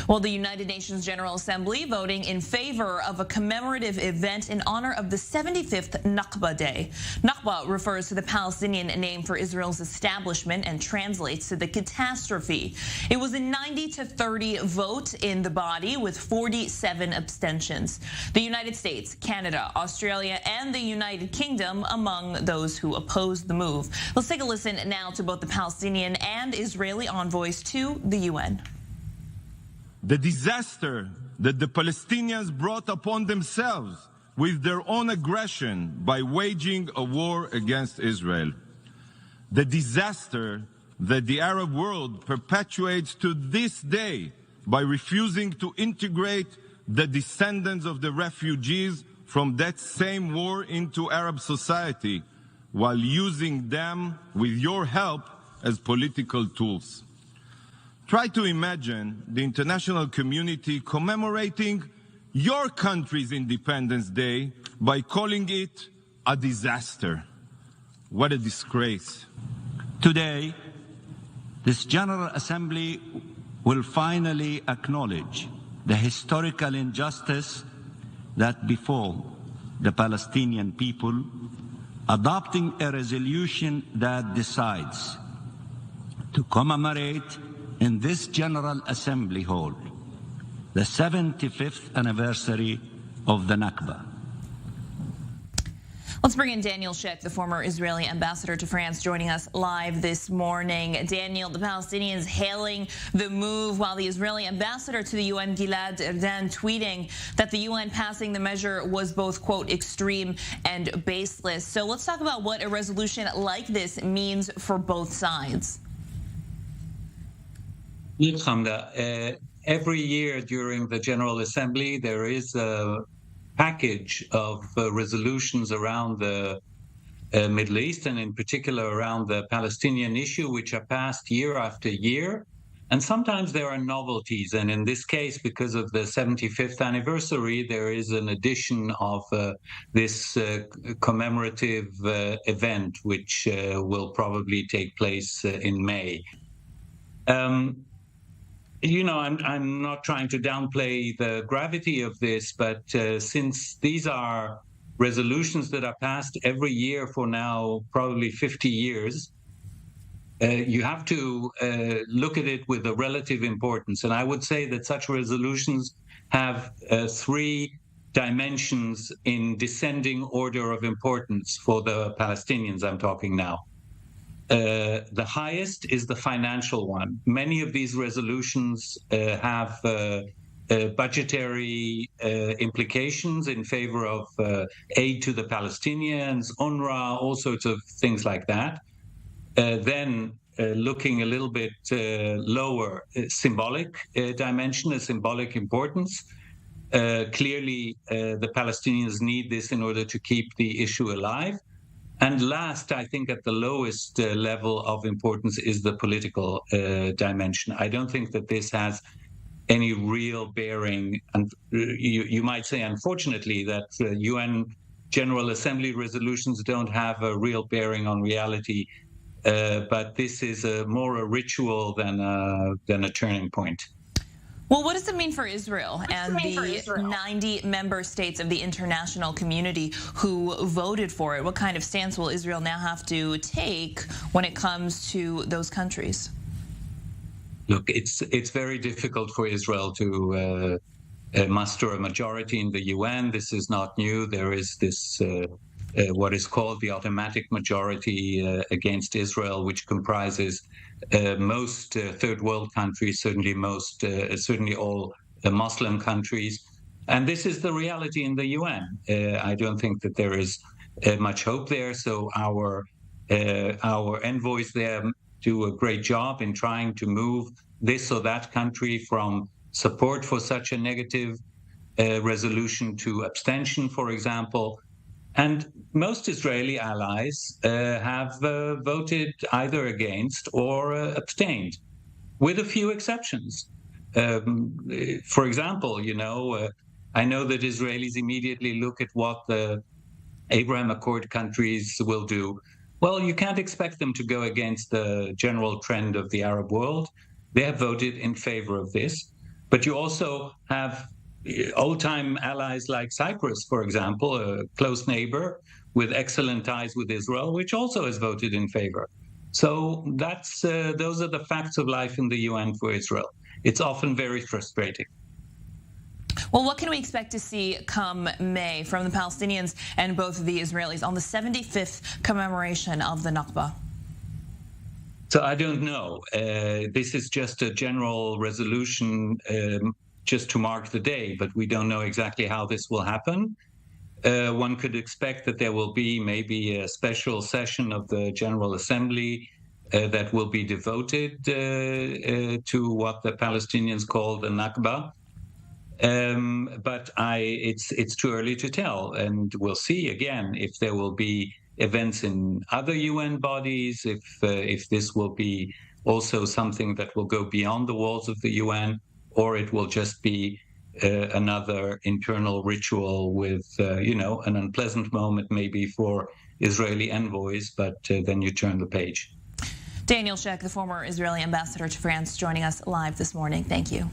Well, the United Nations General Assembly voting in favor of a commemorative event in honor of the 75th Nakba Day. Nakba refers to the Palestinian name for Israel's establishment and translates to the catastrophe. It was a 90-30 vote in the body with 47 abstentions. The United States, Canada, Australia, and the United Kingdom among those who opposed the move. Let's take a listen now to both the Palestinian and Israeli envoys to the UN. The disaster that the Palestinians brought upon themselves with their own aggression by waging a war against Israel. The disaster that the Arab world perpetuates to this day by refusing to integrate the descendants of the refugees from that same war into Arab society, while using them, with your help, as political tools. Try to imagine the international community commemorating your country's Independence Day by calling it a disaster. What a disgrace. Today, this General Assembly will finally acknowledge the historical injustice that befall the Palestinian people, adopting a resolution that decides to commemorate in this General Assembly Hall the 75th anniversary of the Nakba. Let's bring in Daniel Sheikh, the former Israeli ambassador to France, joining us live this morning. Daniel, the Palestinians hailing the move, while the Israeli ambassador to the UN, Gilad Erdan, tweeting that the UN passing the measure was both, quote, extreme and baseless. So let's talk about what a resolution like this means for both sides. Every year during the General Assembly, there is a package of resolutions around the Middle East, and in particular around the Palestinian issue, which are passed year after year. And sometimes there are novelties. And in this case, because of the 75th anniversary, there is an addition of this commemorative event, which will probably take place in May. You know, I'm not trying to downplay the gravity of this, but since these are resolutions that are passed every year for now probably 50 years, you have to look at it with a relative importance. And I would say that such resolutions have three dimensions in descending order of importance for the Palestinians I'm talking now. The highest is the financial one. Many of these resolutions have budgetary implications in favor of aid to the Palestinians, UNRWA, all sorts of things like that. Then looking a little bit lower, symbolic dimension, a symbolic importance. Clearly, the Palestinians need this in order to keep the issue alive. And last, I think at the lowest level of importance is the political dimension. I don't think that this has any real bearing. And you might say, unfortunately, that UN General Assembly resolutions don't have a real bearing on reality. But this is more a ritual than a turning point. Well, what does it mean for Israel and the 90 member states of the international community who voted for it? What kind of stance will Israel now have to take when it comes to those countries? Look, it's very difficult for Israel to muster a majority in the UN. This is not new. There is this what is called the automatic majority against Israel, which comprises most third world countries, certainly all Muslim countries. And this is the reality in the UN. I don't think that there is much hope there. So our envoys there do a great job in trying to move this or that country from support for such a negative resolution to abstention, for example. And most Israeli allies have voted either against or abstained, with a few exceptions. For example, I know that Israelis immediately look at what the Abraham Accord countries will do. Well, you can't expect them to go against the general trend of the Arab world. They have voted in favor of this. But you also have old-time allies like Cyprus, for example, a close neighbor with excellent ties with Israel, which also has voted in favor. So that's those are the facts of life in the UN for Israel. It's often very frustrating. Well, what can we expect to see come May from the Palestinians and both the Israelis on the 75th commemoration of the Nakba? So I don't know. This is just a general resolution just to mark the day, but we don't know exactly how this will happen. One could expect that there will be maybe a special session of the General Assembly that will be devoted to what the Palestinians call the Nakba. But it's too early to tell, and we'll see again if there will be events in other UN bodies, if this will be also something that will go beyond the walls of the UN, or it will just be another internal ritual with an unpleasant moment maybe for Israeli envoys, but then you turn the page. Daniel Sheck, the former Israeli ambassador to France, joining us live this morning. Thank you.